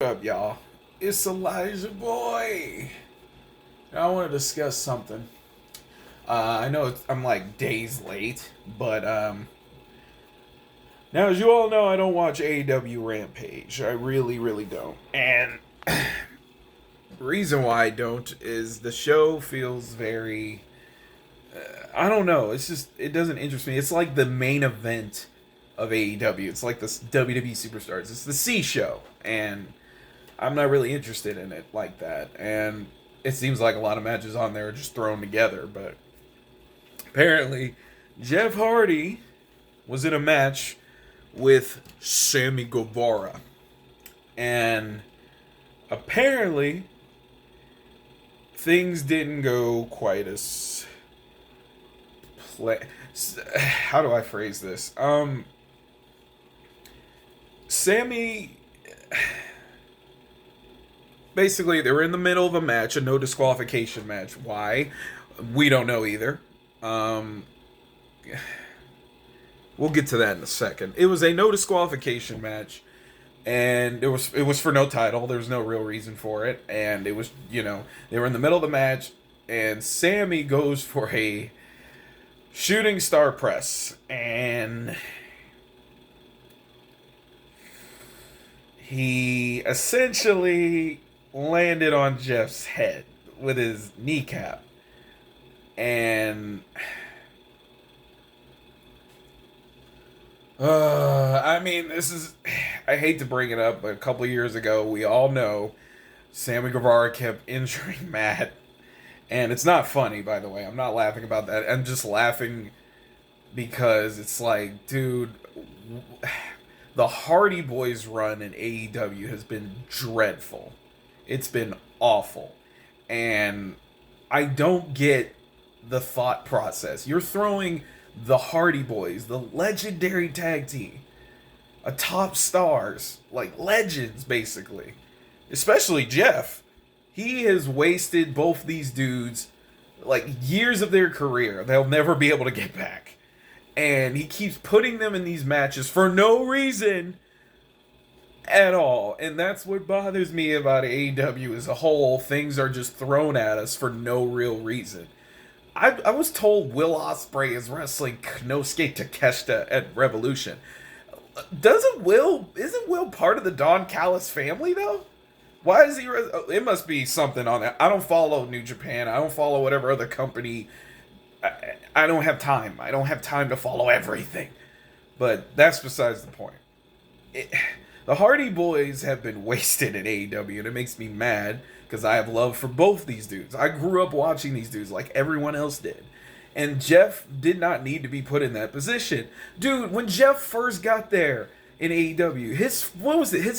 What up, y'all? It's ElijahBoyy. Now, I want to discuss something. I know I'm like days late, but now as you all know, I don't watch AEW Rampage. I really don't. And the reason why I don't is the show feels very. I don't know. It's just it doesn't interest me. It's like the main event of AEW. It's like the WWE Superstars. It's the C show, and I'm not really interested in it like that. And it seems like a lot of matches on there are just thrown together. But apparently, Jeff Hardy was in a match with Sammy Guevara. And apparently, things didn't go quite as how do I phrase this? Sammy basically they were in the middle of a match, a no disqualification match. Why? We don't know either. Um, we'll get to that in a second. It was a no disqualification match, and it was for no title. There was no real reason for it, and it was they were in the middle of the match, and Sammy goes for a shooting star press, and he essentially landed on Jeff's head with his kneecap. And I mean, this is I hate to bring it up, but a couple of years ago, we all know Sammy Guevara kept injuring Matt, and it's not funny, by the way. I'm not laughing about that. I'm just laughing because it's like, dude, the Hardy Boys run in AEW has been dreadful. It's been awful. And I don't get the thought process. You're throwing the Hardy Boys, the legendary tag team, a top stars, like legends basically. Especially Jeff. He has wasted both these dudes like years of their career. They'll never be able to get back. And he keeps putting them in these matches for no reason at all. And that's what bothers me about AEW as a whole. Things are just thrown at us for no real reason. I was told Will Ospreay is wrestling Konosuke Takeshita at Revolution. Isn't Will part of the Don Callis family though? Why is he? It must be something on that. I don't follow New Japan. I don't follow whatever other company. I don't have time. I don't have time to follow everything. But that's besides the point. The Hardy Boys have been wasted at AEW, and it makes me mad because I have love for both these dudes. I grew up watching these dudes like everyone else did. And Jeff did not need to be put in that position. Dude, when Jeff first got there in AEW, his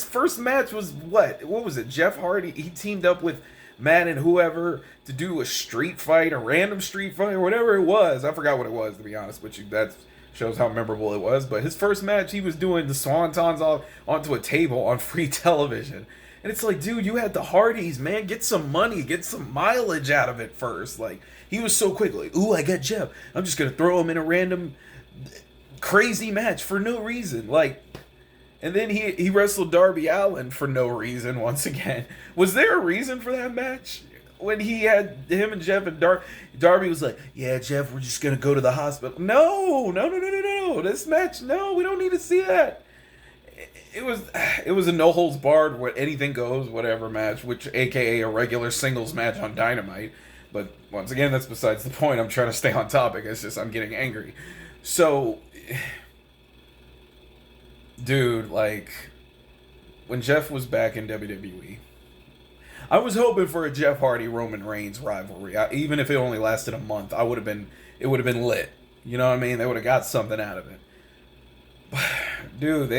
first match was what? What was it? Jeff Hardy, he teamed up with Matt and whoever to do a street fight, a random street fight, or whatever it was. I forgot what it was, to be honest with you. That shows how memorable it was. But his first match, he was doing the swantons onto a table on free television. And it's like, dude, you had the Hardys, man. Get some money, get some mileage out of it first. Like, he was so quick, like, ooh, I got Jeff. I'm just going to throw him in a random crazy match for no reason. Like, and then he wrestled Darby Allin for no reason once again. Was there a reason for that match? When he had him and Jeff and Darby was like, yeah, Jeff, we're just going to go to the hospital. No. This match, no, we don't need to see that. It was a no holds barred, what anything goes, whatever match, which AKA a regular singles match on Dynamite. But once again, that's besides the point. I'm trying to stay on topic. It's just I'm getting angry. So, dude, like when Jeff was back in WWE, I was hoping for a Jeff Hardy Roman Reigns rivalry. Even if it only lasted a month, it would have been lit. You know what I mean? They would have got something out of it. Dude,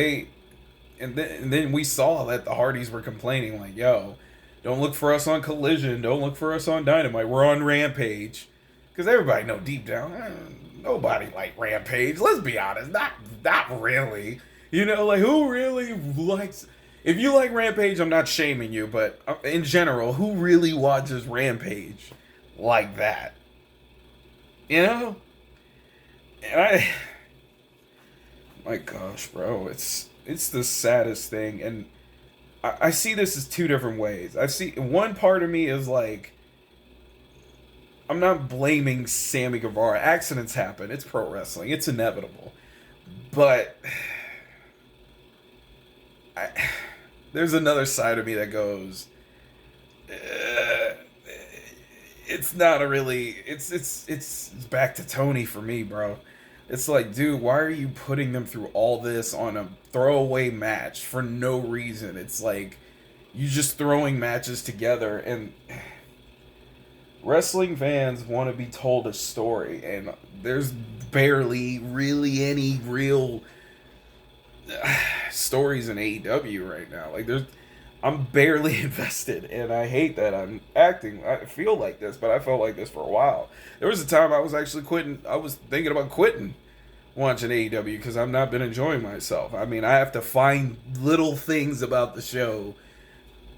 and then we saw that the Hardys were complaining like, "Yo, don't look for us on Collision. Don't look for us on Dynamite. We're on Rampage." Because everybody know deep down, nobody like Rampage. Let's be honest, not really. Like who really likes? If you like Rampage, I'm not shaming you, but in general, who really watches Rampage like that? You know? And my gosh, bro, it's the saddest thing. And I see this as two different ways. I see one part of me is like, I'm not blaming Sammy Guevara. Accidents happen. It's pro wrestling. It's inevitable. But I, there's another side of me that goes, it's not a really. It's back to Tony for me, bro. It's like, dude, why are you putting them through all this on a throwaway match for no reason? It's like you just throwing matches together, and wrestling fans want to be told a story, and there's barely really any real stories in AEW right now. Like I'm barely invested, and I hate that I'm acting. I feel like this, but I felt like this for a while. There was a time I was actually quitting. I was thinking about quitting watching AEW because I've not been enjoying myself. I mean, I have to find little things about the show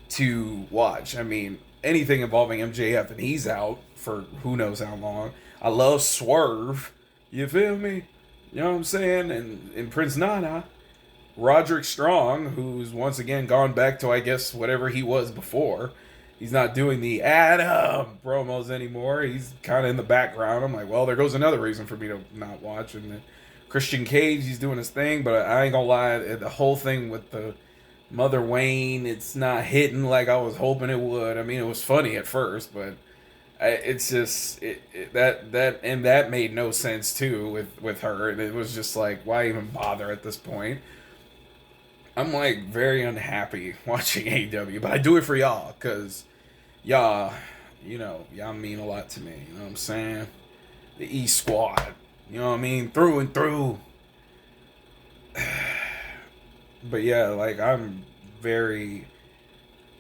to watch. I mean, anything involving MJF, and he's out for who knows how long. I love Swerve. You feel me? You know what I'm saying? And Prince Nana. Roderick Strong, who's once again gone back to, I guess, whatever he was before. He's not doing the Adam promos anymore. He's kind of in the background. I'm like, well, there goes another reason for me to not watch. And then Christian Cage, he's doing his thing, but I ain't gonna lie, the whole thing with the Mother Wayne, it's not hitting like I was hoping it would. I mean, it was funny at first, but it's just that made no sense too with her. And it was just like, why even bother at this point? I'm like very unhappy watching AEW, but I do it for y'all because y'all, y'all mean a lot to me. You know what I'm saying? The E Squad, you know what I mean, through and through. But yeah, like I'm very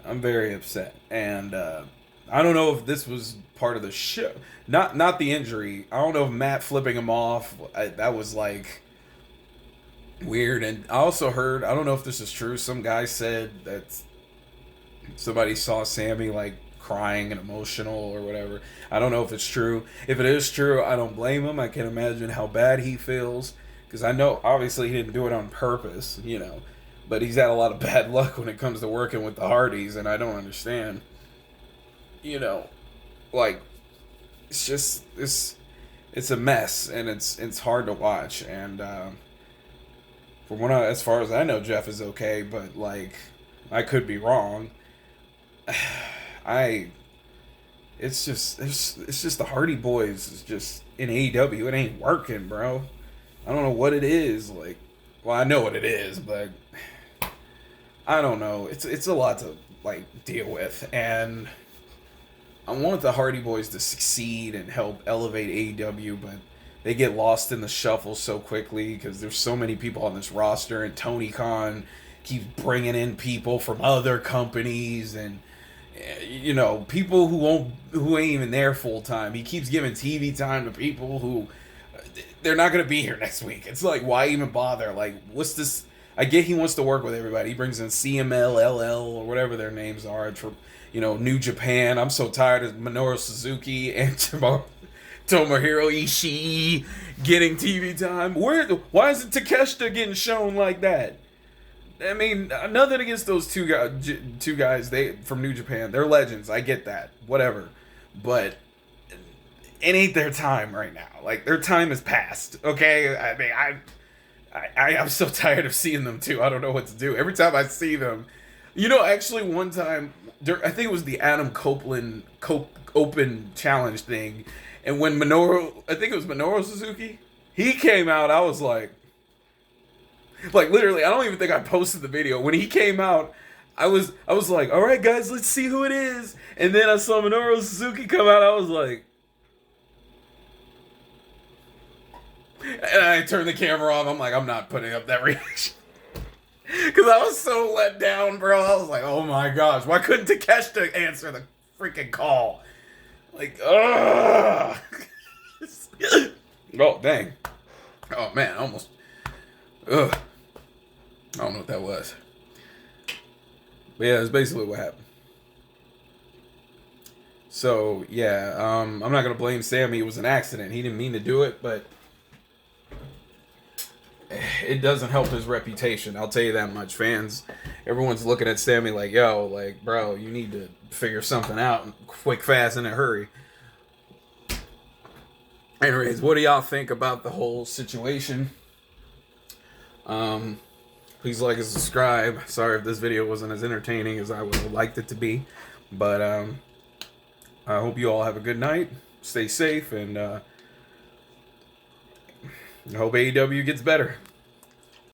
upset, and I don't know if this was part of the show, not the injury. I don't know if Matt flipping him off, that was like weird. And I also heard, I don't know if this is true, some guy said that somebody saw Sammy like crying and emotional or whatever. I don't know if it's true. If it is true, I don't blame him. I can imagine how bad he feels, because I know obviously he didn't do it on purpose, but he's had a lot of bad luck when it comes to working with the Hardys, and I don't understand. Like, it's just it's a mess, and it's hard to watch. And as far as I know, Jeff is okay, but like, I could be wrong. It's just the Hardy Boys is just in AEW. It ain't working, bro. I don't know what it is. Like, well, I know what it is, but I don't know. It's a lot to like deal with, and I want the Hardy Boys to succeed and help elevate AEW, but they get lost in the shuffle so quickly because there's so many people on this roster, and Tony Khan keeps bringing in people from other companies, and people who ain't even there full time. He keeps giving TV time to people who they're not gonna be here next week. It's like, why even bother? Like, what's this? I get he wants to work with everybody. He brings in CML, LL, or whatever their names are for New Japan. I'm so tired of Minoru Suzuki and Tomohiro Ishii getting TV time. Why isn't Takeshita getting shown like that? I mean, nothing against those two guys. They from New Japan. They're legends. I get that. Whatever. But it ain't their time right now. Like, their time is past. Okay? I mean, I'm so tired of seeing them too. I don't know what to do. Every time I see them, actually one time, I think it was the Adam Copeland Open Challenge thing. And when I think it was Minoru Suzuki, he came out, I was like literally, I don't even think I posted the video. When he came out, I was like, all right, guys, let's see who it is. And then I saw Minoru Suzuki come out, I was like, and I turned the camera off. I'm like, I'm not putting up that reaction. Because I was so let down, bro. I was like, oh my gosh, why couldn't Takeshita answer the freaking call? Like, ugh. Oh, dang. Oh, man, almost. Ugh. I don't know what that was. But yeah, that's basically what happened. So, yeah, I'm not going to blame Sammy. It was an accident. He didn't mean to do it, but it doesn't help his reputation. I'll tell you that much. Fans everyone's looking at Sammy like, yo, like, bro, you need to figure something out quick, fast, in a hurry. Anyways, what do y'all think about the whole situation? Please like and subscribe. Sorry if this video wasn't as entertaining as I would have liked it to be. But I hope you all have a good night. Stay safe, and I hope AEW gets better.